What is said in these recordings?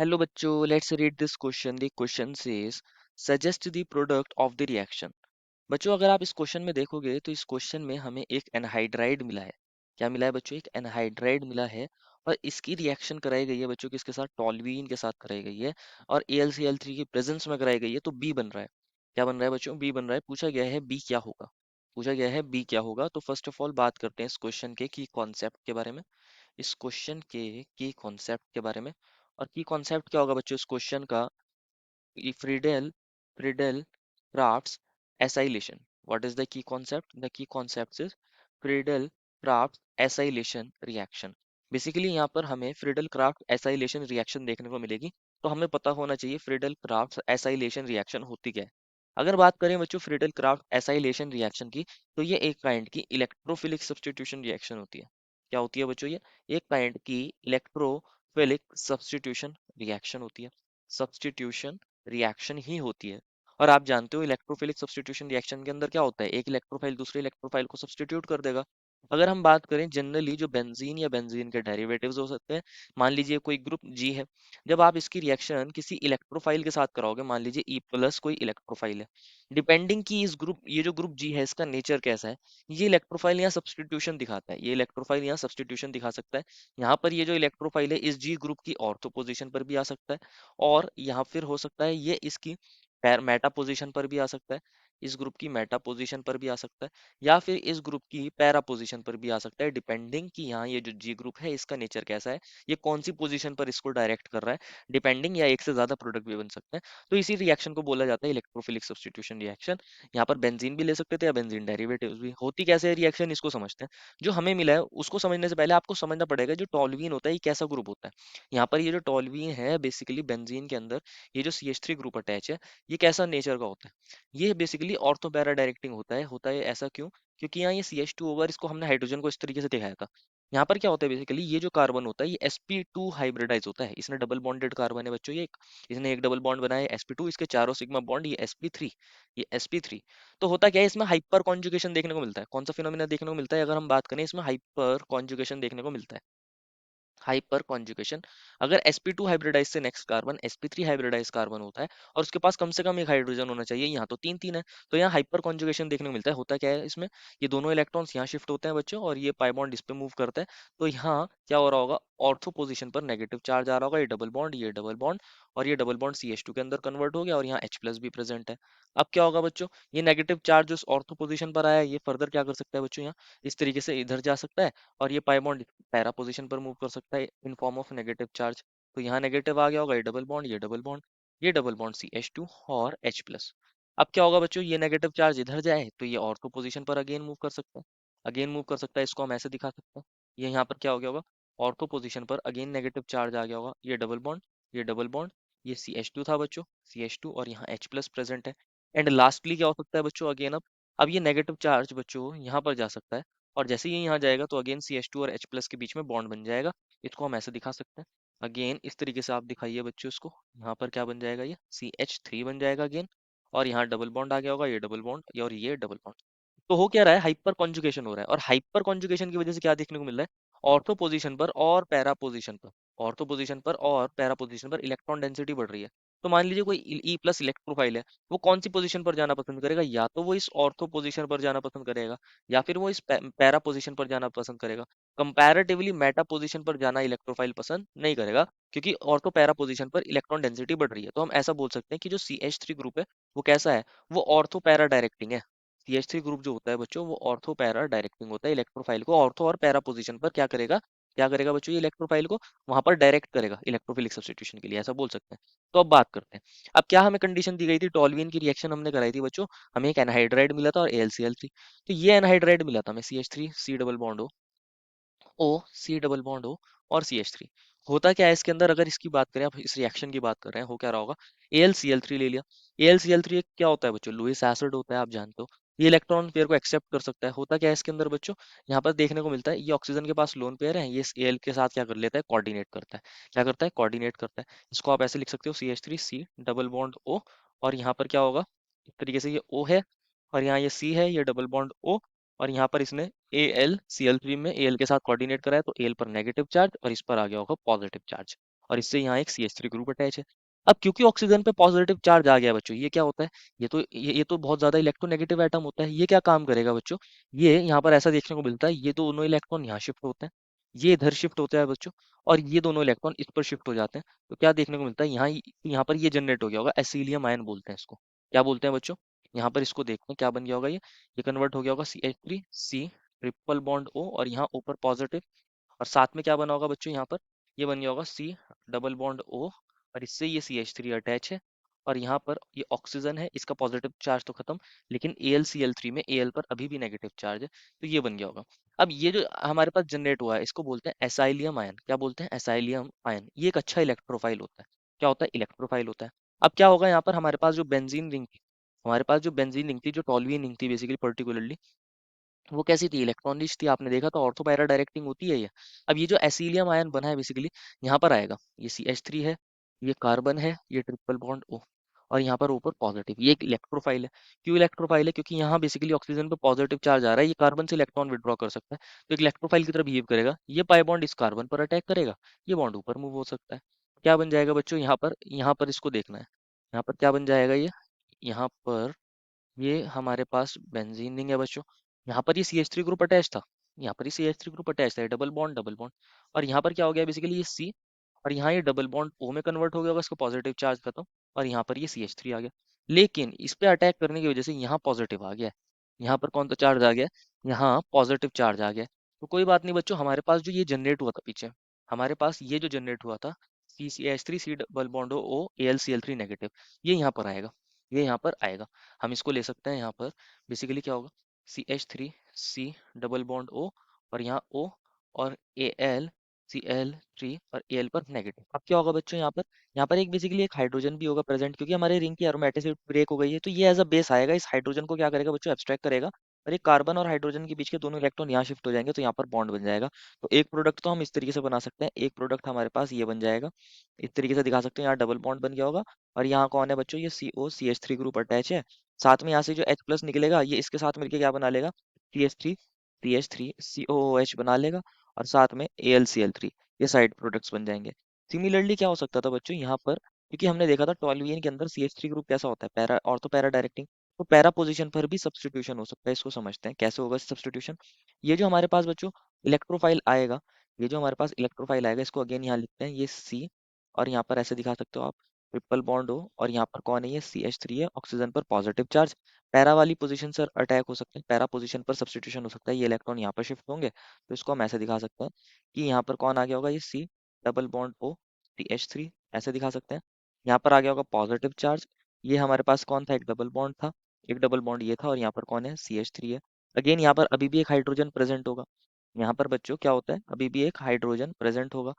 Hello बच्चों, let's read this question. The question says, suggest the product of the reaction. बच्चों अगर आप इस क्वेश्चन में देखोगे तो इस क्वेश्चन में हमें एक एनहाइड्राइड मिला है। क्या मिला है बच्चों? एक एनहाइड्राइड मिला है और इसकी रिएक्शन कराई गई है बच्चों किसके साथ? टॉल्यूइन के साथ कराई गई है और AlCl3 की प्रेजेंस में कराई गई है, तो बी बन रहा है। क्या बन रहा है बच्चों? बी बन रहा है। पूछा गया है बी क्या होगा। पूछा गया है बी क्या होगा। तो फर्स्ट ऑफ ऑल बात करते हैं इस क्वेश्चन के की कॉन्सेप्ट के बारे में। इस क्वेश्चन के की कॉन्सेप्ट के बारे में। और की कॉन्सेप्ट क्या होगा बच्चों इस क्वेश्चन का? Friedel Friedel crafts acylation. What is the key concept? The key concept is Friedel Crafts acylation reaction. Basically यहाँ पर हमें फ्रीडल क्राफ्ट एसाइलेशन रिएक्शन देखने को मिलेगी। तो हमें पता होना चाहिए फ्रीडल क्राफ्ट एसाइलेशन रिएक्शन होती क्या है। अगर बात करें बच्चों फ्रीडल क्राफ्ट एसाइलेशन रिएक्शन की, तो ये एक काइंड की इलेक्ट्रोफिलिक सब्स्टिट्यूशन रिएक्शन होती है। क्या होती है बच्चों? ये एक काइंड की इलेक्ट्रोफिलिक सब्स्टिट्यूशन रिएक्शन होती है। सब्स्टिट्यूशन रिएक्शन ही होती है। और आप जानते हो इलेक्ट्रोफिलिक सब्स्टिट्यूशन रिएक्शन के अंदर क्या होता है? एक इलेक्ट्रोफाइल दूसरे इलेक्ट्रोफाइल को सब्स्टिट्यूट कर देगा। अगर हम बात करें जनरली जो बेंजीन या बेंजीन के डेरिवेटिव्स हो सकते हैं, मान लीजिए कोई ग्रुप जी है। जब आप इसकी रिएक्शन किसी इलेक्ट्रोफाइल के साथ कराओगे, मान लीजिए ई प्लस कोई इलेक्ट्रोफाइल है, डिपेंडिंग की इस ग्रुप ये जो ग्रुप जी है इसका नेचर कैसा है, ये इलेक्ट्रोफाइल यहाँ सब्स्टिट्यूशन दिखाता है। ये इलेक्ट्रोफाइल यहाँ सब्स्टिट्यूशन दिखा सकता है। यहाँ पर ये जो इलेक्ट्रोफाइल है इस जी ग्रुप की ऑर्थो पोजीशन पर भी आ सकता है, और यहाँ फिर हो सकता है ये इसकी मेटा पोजीशन पर भी आ सकता है। इस ग्रुप की मेटा पोजीशन पर भी आ सकता है, या फिर इस ग्रुप की पैरा पोजीशन पर भी आ सकता है, डिपेंडिंग कि यहाँ ये जो जी ग्रुप है इसका नेचर कैसा है, ये कौन सी पोजीशन पर इसको डायरेक्ट कर रहा है, डिपेंडिंग, या एक से ज्यादा प्रोडक्ट भी बन सकते हैं। तो इसी रिएक्शन को बोला जाता है इलेक्ट्रोफिलिक सब्स्टिट्यूशन रिएक्शन। यहाँ पर बेंजीन भी ले सकते थे या बेंजीन डेरिवेटिव्स भी। होती कैसे है रिएक्शन, इसको समझते हैं। जो हमें मिला है उसको समझने से पहले आपको समझना पड़ेगा जो टॉल्यूइन होता है ये कैसा ग्रुप होता है। यहाँ पर ये जो टॉल्यूइन है बेसिकली बेंजीन के अंदर ये जो CH3 ग्रुप अटैच है, ये कैसा नेचर का होता है? ये बेसिकली ऑर्थो पैरा डायरेक्टिंग होता है ऐसा क्यों? क्योंकि यहाँ ये CH2 ओवर, इसको हमने हाइड्रोजन को इस तरीके से दिखाया था। यहाँ पर क्या होता है बेसिकली, ये जो कार्बन होता है ये sp2 हाइब्रिडाइज होता है। इसने डबल बॉन्डेड कार्बन है बच्चों, ये इसने एक डबल बॉन्ड बनाया है sp2, इसके चारों सिग्मा बॉन्ड ये sp3, ये sp3। तो होता क्या है इसमें हाइपर कॉन्जुगेशन देखने को मिलता है। कौन सा फिनोमिना देखने को मिलता है? अगर हम बात करें इसमें हाइपर कॉन्जुगेशन देखने को मिलता है। हाइपर कॉन्जुगेशन, अगर sp2 हाइब्रिडाइज से next carbon sp3 hybridise carbon होता है और उसके पास कम से कम एक हाइड्रोजन होना चाहिए, यहाँ तो तीन तीन है, तो यहाँ हाइपर कॉन्जुगेशन देखने को मिलता है। होता क्या है इसमें, ये दोनों इलेक्ट्रॉन्स यहाँ शिफ्ट होते हैं बच्चों और ये पाई बॉन्ड इस पे मूव करता है। तो यहाँ क्या हो रहा होगा, ऑर्थो पोजीशन पर नेगेटिव चार्ज आ रहा होगा, ये डबल बॉन्ड और ये डबल बॉन्ड CH2 के अंदर कन्वर्ट हो गया और यहाँ H प्लस भी प्रेजेंट है। अब क्या होगा बच्चों, ये नेगेटिव चार्ज जो ऑर्थो पोजीशन पर आया है ये फर्दर क्या कर सकता है बच्चों, यहाँ इस तरीके से इधर जा सकता है और ये पाई बॉन्ड पैरा पोजीशन पर मूव कर सकता है in form of negative charge. तो यहाँ नेगेटिव आ गया होगा, ये डबल बॉन्ड, ये डबल बॉन्ड, ये डबल बॉन्ड CH2 और H प्लस। अब क्या होगा बच्चों, ये नेगेटिव चार्ज इधर जाए तो ये ऑर्थो पोजीशन पर अगेन मूव कर सकता है। अगेन मूव कर सकता है, इसको हम ऐसे दिखा सकते हैं। ये यहाँ पर क्या हो गया होगा, ऑर्थो पोजीशन पर अगेन नेगेटिव चार्ज आ गया होगा, ये डबल बॉन्ड, ये डबल बॉन्ड, ये CH2 था बच्चों, CH2 और यहाँ H प्लस प्रेजेंट है। एंड लास्टली क्या हो सकता है बच्चों, अगेन अब ये नेगेटिव चार्ज बच्चों यहाँ पर जा सकता है और जैसे ही यहाँ जाएगा तो अगेन CH2 और H प्लस के बीच में बॉन्ड बन जाएगा। इसको हम ऐसे दिखा सकते हैं। अगेन इस तरीके से आप दिखाइए बच्चों इसको, यहाँ पर क्या बन जाएगा, ये CH3 बन जाएगा अगेन, और यहाँ डबल बॉन्ड आ गया होगा, ये डबल बॉन्ड और ये डबल बॉन्ड। तो हो क्या रहा है, हाइपर कॉन्जुगेशन हो रहा है। और हाइपर कॉन्जुगेशन की वजह से क्या देखने को मिल रहा है, ऑर्थो पोजीशन पर और पैरा पोजीशन पर, ऑर्थो पोजीशन पर और पैरा पोजीशन पर इलेक्ट्रॉन डेंसिटी बढ़ रही है। तो मान लीजिए कोई ई प्लस इलेक्ट्रोफाइल है, वो कौन सी पोजीशन पर जाना पसंद करेगा, या तो वो इस ऑर्थो पोजीशन पर जाना पसंद करेगा या फिर वो इस पैरा पोजीशन पर जाना पसंद करेगा। कंपैरेटिवली मेटा पोजीशन पर जाना इलेक्ट्रोफाइल पसंद नहीं करेगा, क्योंकि ऑर्थो पैरा पोजीशन पर इलेक्ट्रॉन डेंसिटी बढ़ रही है। तो हम ऐसा बोल सकते हैं कि जो CH3 ग्रुप है वो कैसा है, वो ऑर्थो पैरा डायरेक्टिंग है। CH3 ग्रुप जो होता है बच्चों वो ऑर्थो पैरा डायरेक्टिंग होता है, इलेक्ट्रोफाइल को ऑर्थो और पैरा पोजीशन पर क्या करेगा बच्चों, ये इलेक्ट्रोफाइल को वहां पर डायरेक्ट करेगा इलेक्ट्रोफिलिक सब्स्टिट्यूशन के लिए, ऐसा बोल सकते हैं। तो अब बात करते हैं, अब क्या हमें कंडीशन दी गई थी, टॉल्यूइन की रिएक्शन हमने कराई थी बच्चों, हमें एक एनहाइड्राइड मिला था और AlCl3। तो ये एनहाइड्राइड मिला था हमें CH3 C double bond O, C double bond O और CH3। होता क्या है इसके अंदर, अगर इसकी बात करें, आप इस रिएक्शन की बात कर रहे हैं, हो क्या रहा होगा, AlCl3 ले लिया। AlCl3 एक क्या होता है बच्चों, लुईस एसिड होता है, आप जानते हो। ये इलेक्ट्रॉन पेयर को एक्सेप्ट कर सकता है। होता क्या है इसके अंदर बच्चों, यहाँ पर देखने को मिलता है ये ऑक्सीजन के पास लोन पेयर है, ये इस Al के साथ क्या कर लेता है, कोऑर्डिनेट करता है। क्या करता है, कोऑर्डिनेट करता है। इसको आप ऐसे लिख सकते हो CH3 C double bond O, और यहाँ पर क्या होगा, इस तरीके से ये O है और यहाँ ये C है, ये डबल बॉन्ड O, और यहाँ पर इसने AlCl3 में Al के साथ कोऑर्डिनेट करा है, तो Al पर नेगेटिव चार्ज और इस पर आ गया होगा पॉजिटिव चार्ज। और इससे यहाँ एक CH3 ग्रुप अटैच है। अब क्योंकि ऑक्सीजन पे पॉजिटिव चार्ज आ गया बच्चों, ये क्या होता है, ये तो बहुत ज्यादा इलेक्ट्रोनेगेटिव एटम होता है। ये क्या काम करेगा बच्चों, ये यहाँ पर ऐसा देखने को मिलता है, ये दोनों इलेक्ट्रॉन यहाँ शिफ्ट होते हैं, ये इधर शिफ्ट होता है बच्चों, और ये दोनों इलेक्ट्रॉन इस पर शिफ्ट हो जाते हैं। तो क्या देखने को मिलता है, यहाँ पर ये जनरेट हो गया होगा, एसिलियम आयन बोलते हैं इसको। क्या बोलते हैं बच्चों, यहाँ पर इसको देखते हैं क्या बन गया होगा, ये कन्वर्ट हो गया होगा CH3 C triple bond O, और यहाँ ऊपर पॉजिटिव, और साथ में क्या बना होगा बच्चों, यहाँ पर ये बन गया होगा C डबल बॉन्ड O, और इससे ये CH3 अटैच है, और यहाँ पर ये ऑक्सीजन है, इसका पॉजिटिव चार्ज तो खत्म, लेकिन AlCl3 में Al पर अभी भी नेगेटिव चार्ज है, तो ये बन गया होगा। अब ये जो हमारे पास जनरेट हुआ है, इसको बोलते हैं एसाइलियम आयन। क्या बोलते हैं, एसाइलियम आयन। ये एक अच्छा इलेक्ट्रोफाइल होता है। क्या होता है, इलेक्ट्रोफाइल होता है। अब क्या होगा, यहाँ पर हमारे पास जो बेंजीन रिंग थी, हमारे पास जो बेंजीन रिंग थी, जो टॉल्यूइन रिंग थी बेसिकली, पर्टिकुलरली वो कैसी थी, इलेक्ट्रॉन रिच थी। आपने देखा था ऑर्थो पैरा डायरेक्टिंग होती है ये। अब ये जो एसिलियम आयन बना है बेसिकली, यहाँ पर आएगा, ये CH3 है, ये कार्बन है, ये ट्रिपल बॉन्ड O, और यहाँ पर ऊपर पॉजिटिव, ये एक इलेक्ट्रोफाइल है। क्यों इलेक्ट्रोफाइल है, क्योंकि यहाँ बेसिकली ऑक्सीजन पे पॉजिटिव चार्ज आ रहा है, ये कार्बन से इलेक्ट्रॉन विड्रॉ कर सकता है, तो एक इलेक्ट्रोफाइल की तरह बिहेव करेगा। ये पाई बॉन्ड इस कार्बन पर अटैक करेगा, ये बॉन्ड ऊपर मूव हो सकता है। क्या बन जाएगा बच्चों, यहाँ पर इसको देखना है, यहाँ पर क्या बन जाएगा, ये यहाँ पर ये हमारे पास बेंजीन रिंग है बच्चों, यहाँ पर ये CH3 ग्रुप अटैच था, यहाँ पर ये CH3 ग्रुप अटैच था, डबल बॉन्ड डबल बॉन्ड, और यहाँ पर क्या हो गया बेसिकली, ये C, और यहाँ ये डबल बॉन्ड O में कन्वर्ट हो गया होगा, इसका पॉजिटिव चार्ज खत्म, और यहाँ पर ये CH3 आ गया। लेकिन इस पे अटैक करने की वजह से यहाँ पॉजिटिव आ गया है, यहाँ पर कौन सा चार्ज आ गया, यहाँ पॉजिटिव चार्ज आ गया। तो कोई बात नहीं बच्चों, हमारे पास जो ये जनरेट हुआ था पीछे, हमारे पास ये जो जनरेट हुआ था, CH3 C double bond O AlCl3 negative, ये यहाँ पर आएगा, ये यहाँ पर आएगा। हम इसको ले सकते हैं, यहाँ पर बेसिकली क्या होगा, CH3 C double bond O, और यहाँ O, और AlCl3 और Al पर नेगेटिव। अब क्या होगा बच्चों, यहाँ पर एक बेसिकली एक हाइड्रोजन भी होगा प्रेजेंट, क्योंकि हमारे रिंग की एरोमेटिसिटी ब्रेक हो गई है, तो ये एज अ बेस आएगा, इस हाइड्रोजन को क्या करेगा बच्चों, एब्स्ट्रैक्ट करेगा, और ये कार्बन और हाइड्रोजन के बीच के दोनों इलेक्ट्रॉन यहाँ शिफ्ट हो जाएंगे, तो यहाँ पर बॉन्ड बन जाएगा। तो एक प्रोडक्ट तो हम इस तरीके से बना सकते हैं, एक प्रोडक्ट हमारे पास ये बन जाएगा, इस तरीके से दिखा सकते हैं, यहाँ डबल बॉन्ड बन गया होगा, और यहाँ कौन है बच्चों, ये COCH3 ग्रुप अटैच है, साथ में यहाँ से जो H प्लस निकलेगा, ये इसके साथ मिलके क्या बना लेगा, CH3 COOH बना लेगा, और साथ में AlCl3, ये साइड प्रोडक्ट्स बन जाएंगे। सिमिलरली क्या हो सकता था बच्चों, यहाँ पर क्योंकि हमने देखा था टॉल्यूइन के अंदर CH3 ग्रुप कैसा होता है, पैरा ऑर्थो पैरा डायरेक्टिंग, तो पैरा पोजीशन पर भी सब्स्टिट्यूशन हो सकता है। इसको समझते हैं कैसे होगा सब्स्टिट्यूशन। ये जो हमारे पास बच्चों इलेक्ट्रोफाइल आएगा, ये जो हमारे पास इलेक्ट्रोफाइल आएगा, इसको अगेन यहाँ लिखते हैं, ये C, और यहाँ पर ऐसे दिखा सकते हो आप, ट्रिपल बॉन्ड हो, और यहाँ पर कौन है, ये CH3 है, ऑक्सीजन पर पॉजिटिव चार्ज। पैरा वाली पोजीशन से अटैक हो सकते हैं, पैरा पोजीशन पर सब्स्टिट्यूशन हो सकता है, ये इलेक्ट्रॉन यहाँ पर शिफ्ट होंगे, तो इसको हम ऐसे दिखा सकते हैं कि यहाँ पर कौन आ गया होगा, ये C double bond O CH3, ऐसे दिखा सकते हैं। यहाँ पर आ गया होगा पॉजिटिव चार्ज, ये हमारे पास कौन था, एक डबल बॉन्ड था, एक डबल बॉन्ड ये था, और यहाँ पर कौन है, CH3 है। अगेन यहाँ पर अभी भी एक हाइड्रोजन प्रेजेंट होगा, यहाँ पर बच्चों क्या होता है, अभी भी एक हाइड्रोजन प्रेजेंट होगा।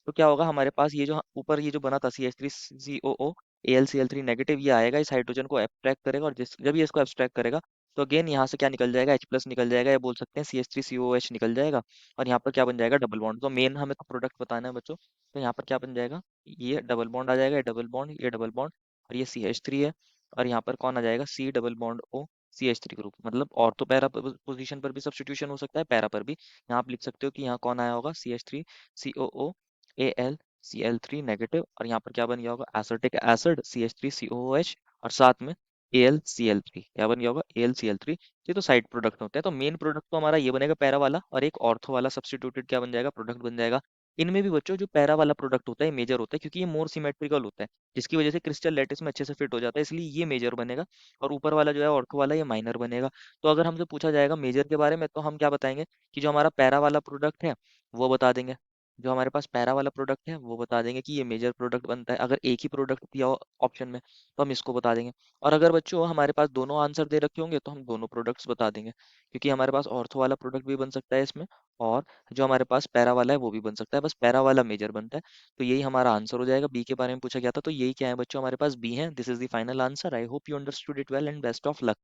तो क्या होगा, हमारे पास ये जो ऊपर ये जो बना था CH3COO AlCl3 नेगेटिव, ये आएगा, इस हाइड्रोजन को एब्स्ट्रैक्ट करेगा, और जब ये इसको एब्स्ट्रैक्ट करेगा, तो अगेन यहाँ से क्या निकल जाएगा, H प्लस निकल जाएगा, या बोल सकते हैं CH3COOH निकल जाएगा, और यहाँ पर क्या बन जाएगा, डबल बॉन्ड। तो मेन हमें तो प्रोडक्ट बताना है बच्चों, तो यहाँ पर क्या बन जाएगा, ये डबल बॉन्ड आ जाएगा, ये डबल बॉन्ड, ये डबल बॉन्ड, और ये CH3 है, और यहाँ पर कौन आ जाएगा, C double bond O CH3 group. मतलब ऑर्थो पैरा पोजीशन पर भी सब्स्टिट्यूशन हो सकता है, पैरा पर भी। यहाँ आप लिख सकते हो कि यहाँ कौन आया होगा, CH3 COO AlCl3 नेगेटिव, और यहाँ पर क्या बन गया होगा, एसिटिक एसिड CH3COOH, और साथ में AlCl3, क्या बन गया होगा, AlCl3। ये तो साइड प्रोडक्ट होते हैं, तो मेन प्रोडक्ट तो हमारा ये बनेगा पैरा वाला, और एक ऑर्थो वाला सब्स्टिट्यूटेड क्या बन जाएगा, प्रोडक्ट बन जाएगा। इनमें भी बच्चों जो पैरा वाला प्रोडक्ट होता है मेजर होता है, क्योंकि ये मोर सिमेट्रिकल होता है, जिसकी वजह से क्रिस्टल लैटिस में अच्छे से फिट हो जाता है, इसलिए ये मेजर बनेगा, और ऊपर वाला जो है ऑर्थो वाला, ये माइनर बनेगा। तो अगर हमसे पूछा जाएगा मेजर के बारे में, तो हम क्या बताएंगे कि जो हमारा पैरा वाला प्रोडक्ट है वो बता देंगे, जो हमारे पास पैरा वाला प्रोडक्ट है वो बता देंगे कि ये मेजर प्रोडक्ट बनता है। अगर एक ही प्रोडक्ट दिया हो ऑप्शन में, तो हम इसको बता देंगे। और अगर बच्चों हमारे पास दोनों आंसर दे रखे होंगे, तो हम दोनों प्रोडक्ट्स बता देंगे, क्योंकि हमारे पास ऑर्थो वाला प्रोडक्ट भी बन सकता है इसमें, और जो हमारे पास पैरा वाला है वो भी बन सकता है, बस पैरा वाला मेजर बनता है। तो यही हमारा आंसर हो जाएगा। बी के बारे में पूछा गया था, तो यही क्या है बच्चों, हमारे पास बी है। This is the final answer. I hope you understood it well, and best of luck.